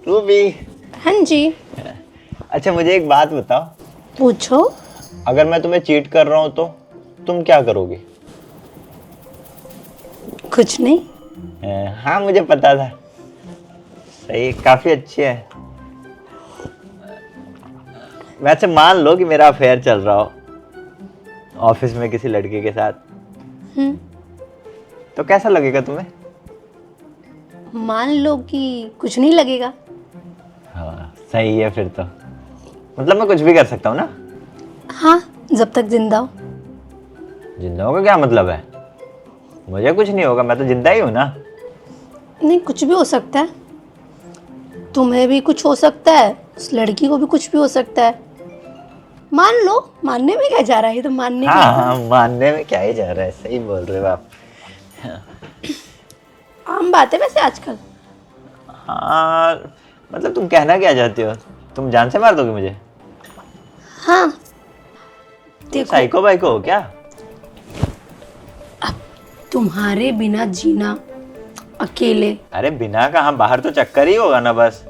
तू भी। हाँ जी। अच्छा मुझे एक बात बताओ, पूछो। अगर मैं तुम्हें चीट कर रहा हूँ तो तुम क्या करोगी? कुछ नहीं। हाँ मुझे पता था। सही, काफी अच्छी है। वैसे मान लो कि मेरा अफेयर चल रहा हो ऑफिस में किसी लड़के के साथ, हम्म। तो कैसा लगेगा तुम्हें? मान लो कि कुछ नहीं लगेगा। हाँ सही है फिर तो। मतलब मैं कुछ भी कर सकता हूँ ना? हाँ, जब तक जिंदा हो। जिंदा होगा क्या मतलब है? मुझे कुछ नहीं होगा, मैं तो जिंदा ही हूँ ना। नहीं, कुछ भी हो सकता है। तुम्हें भी कुछ हो सकता है, उस लड़की को भी कुछ भी हो सकता है। मान लो, मानने में क्या जा रहा है, ये तो मानने का हाँ है। हाँ, मानने में क्या ही जा रहा है, सही बोल रहे हो आप। आम बात है वैसे आजकल। हाँ मतलब तुम कहना क्या चाहते हो? तुम जान से मार दोगे मुझे? हाँ तुम देखो, साइको वाइको हो क्या? तुम्हारे बिना जीना अकेले। अरे बिना कहाँ, बाहर तो चक्कर ही होगा ना बस।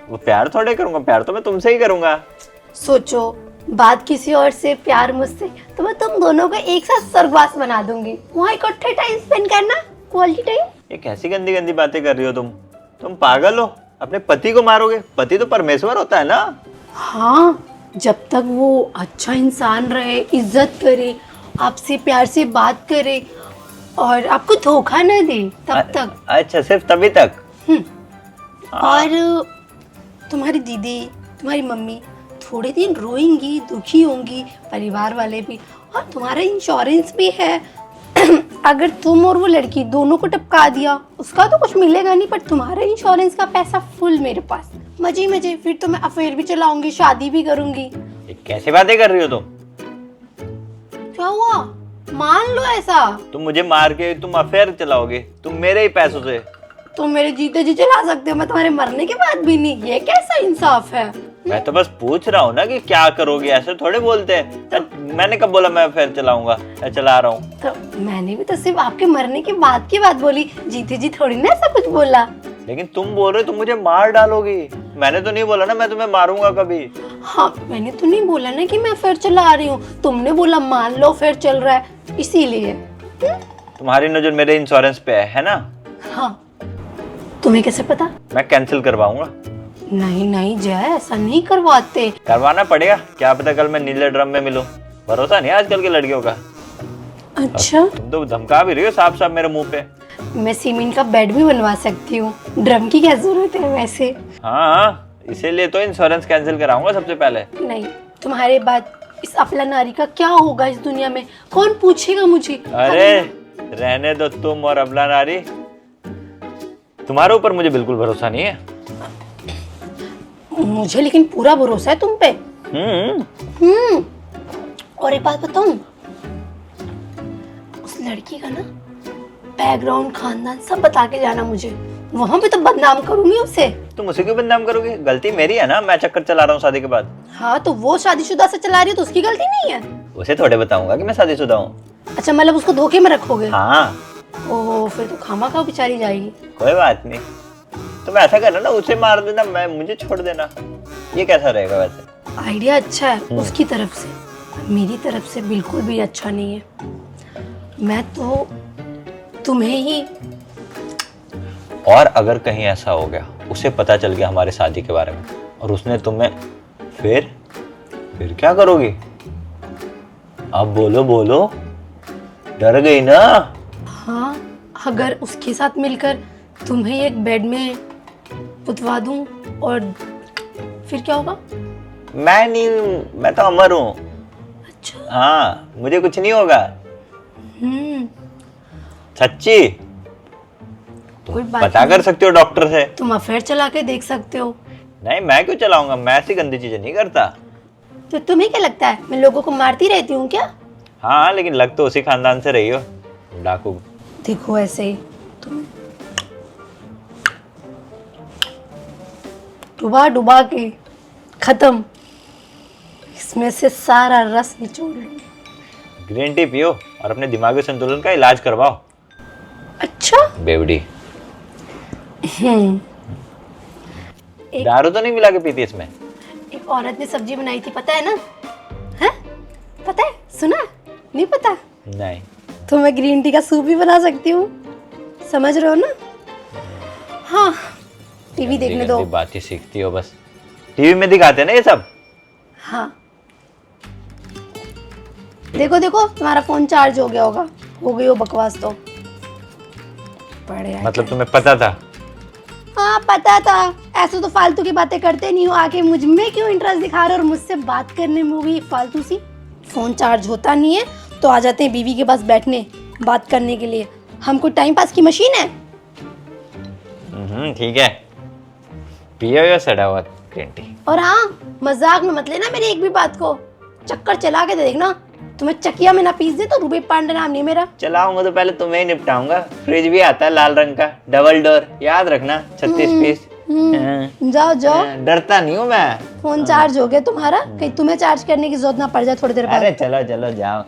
वो प्यार थोड़े करूंगा, प्यार तो मैं तुमसे ही करूंगा। सोचो, बात किसी और से, प्यार मुझसे, तो मैं तुम दोनों को एक साथ स्वर्गवास बना दूंगी। वहाँ इकट्ठे टाइम स्पेंड करना, क्वालिटी टाइम। ये कैसी गंदी गंदी बातें कर रही हो तुम? तुम पागल हो? अपने पति को मारोगे? पति तो परमेश्वर होता है ना। हाँ, जब तक वो अच्छा इंसान रहे, इज्जत करे, आपसे प्यार से बात करे और आपको धोखा न दे, तब तक। अच्छा सिर्फ तभी तक? और तुम्हारी दीदी, तुम्हारी मम्मी थोड़े दिन रोएंगी, दुखी होंगी, परिवार वाले भी, और तुम्हारा इंश्योरेंस भी है। अगर तुम और वो लड़की दोनों को टपका दिया, उसका तो कुछ मिलेगा नहीं, पर तुम्हारा इंश्योरेंस का पैसा फुल मेरे पास। मजे मजे, फिर तो मैं अफेयर भी चलाऊंगी, शादी भी करूंगी। ये कैसी बातें कर रही हो तुम? क्या हुआ? मान लो ऐसा। तुम मुझे मार के तुम अफेयर चलाओगे? तुम मेरे ही पैसों से? तुम मेरे जीते जी चला सकते हो, मैं तुम्हारे मरने के बाद भी नहीं। ये कैसा इंसाफ है? मैं तो बस पूछ रहा हूँ ना कि क्या करोगे, ऐसे थोड़े बोलते हैं। मैंने कब बोला मैं अफेयर चलाऊंगा या चला रहा हूँ? तो मैंने भी तो सिर्फ आपके मरने के बाद की बात बोली, जीते जी थोड़ी ना ऐसा कुछ बोला। लेकिन तुम बोल रहे हो तुम मुझे मार डालोगी। मैंने तो नहीं बोला ना मैं तुम्हें मारूंगा कभी। हाँ, मैंने तो नहीं बोला ना कि मैं अफेयर चला रही हूँ, तुमने बोला मान लो अफेयर चल रहा है, इसीलिए। तुम्हारी नजर मेरे इंश्योरेंस पे है ना? हाँ, तुम्हें कैसे पता? मैं कैंसिल करवाऊंगा। नहीं नहीं जय, ऐसा नहीं करवाते। करवाना पड़ेगा, क्या पता कल मैं नीले ड्रम में मिलूं। भरोसा नहीं आजकल के लड़कियों का। अच्छा, तुम तो धमका भी रही हो साफ साफ मेरे मुंह पे। मैं सीमेंट का बेड भी बनवा सकती हूँ, ड्रम की क्या जरूरत है वैसे। हाँ इसीलिए तो इंश्योरेंस कैंसिल कराऊंगा सबसे पहले। नहीं, तुम्हारे बाद इस अपला नारी का क्या होगा इस दुनिया में, कौन पूछेगा मुझे? अरे रहने दो तुम और अबला नारी, तुम्हारे ऊपर मुझे बिल्कुल भरोसा नहीं है। मुझे लेकिन पूरा भरोसा है तुम पे। और एक बात बताऊं, उस लड़की का ना बैकग्राउंड, खानदान सब बता के जाना मुझे, वहां पे तो बदनाम करूंगी उसे। तुम उसे क्यों बदनाम करोगे? गलती मेरी है ना, मैं चक्कर चला रहा हूँ शादी के बाद। हाँ, तो वो शादीशुदा से चला रही है तो उसकी गलती नहीं है। उसे थोड़े बताऊंगा कि मैं शादीशुदा हूँ। अच्छा, मतलब उसको धोखे में रखोगे? हाँ। ओह, फिर तो खामा खा बेचारी जाएगी। कोई बात नहीं, तुम ऐसा करना ना, उसे मार देना, मैं मुझे छोड़ देना। ये कैसा रहेगा वैसे? आइडिया अच्छा है उसकी तरफ से, मेरी तरफ से बिल्कुल भी अच्छा नहीं है। मैं तो तुम्हें ही। और अगर कहीं ऐसा हो गया, उसे पता चल गया हमारे शादी के बारे में और उसने तुम्हें, फिर क्या करोगी? अब बोलो बोलो, डर गई ना? हाँ, अगर उसके साथ मिलकर तुम्हें एक बेड में पुतवा दूं, और फिर क्या होगा? मैं नहीं, मैं तो अमर हूँ। अच्छा। हाँ मुझे कुछ नहीं होगा। सच्ची? कोई बात पता नहीं। कर सकते हो डॉक्टर से। तुम अफेयर चला के देख सकते हो। नहीं मैं क्यों चलाऊंगा, मैं ऐसी गंदी चीजें नहीं करता। तो तुम्हें क्या लगता है मैं लोगों को मारती रहती हूँ क्या? हाँ लेकिन लग तो उसी खानदान से रही हो, डाकू। देखो ऐसे ही तुम डुबा डुबा के खत्म, इसमें से सारा रस निचोड़ लूंगी। ग्रीन टी पियो और अपने दिमागी संतुलन का इलाज करवाओ। अच्छा। बेवड़ी। एक दारू तो नहीं मिला के पीती इसमें? एक औरत ने सब्जी बनाई थी, पता है ना? है? पता है? सुना? नहीं पता? नहीं। तो मैं ग्रीन टी का सूप भी बना सकती हूँ, समझ रहे हो ना? हाँ, टीवी देखने दो। बातें सीखती हो बस। टीवी में दिखाते हैं ना ये सब। हाँ, देखो देखो तुम्हारा फोन चार्ज हो गया होगा, हो गई हो बकवास तो। बढ़िया। मतलब तुम्हें पता था? हाँ पता था, ऐसे तो फालतू की बातें करते नहीं हो, आके मुझ में क्यों इंटरेस्ट दिखा रहे हो और मुझसे बात करने में हो गई फालतू सी। फोन चार्ज होता नहीं है तो आ जाते हैं बीवी के पास बैठने बात करने के लिए। हमको टाइम पास की मशीन है। ठीक है, पियो या सड़ा हुआ ग्रीन टी। और हाँ, मजाक में मत लेना मेरी एक भी बात को, चक्कर चला के दे देखना, तुम्हें चकिया में ना पीस दे तो रूबे पांडे नाम नहीं मेरा। चलाऊंगा तो पहले तुम्हें ही निपटाऊंगा। फ्रिज भी आता है लाल रंग का, डबल डोर, याद रखना, 36 पीस। जाओ जाओ, डरता नहीं हूँ मैं। फोन चार्ज हो गया तुम्हारा, कहीं तुम्हें चार्ज करने की जरूरत ना पड़ जाए थोड़ी देर बाद। अरे चलो चलो जाओ।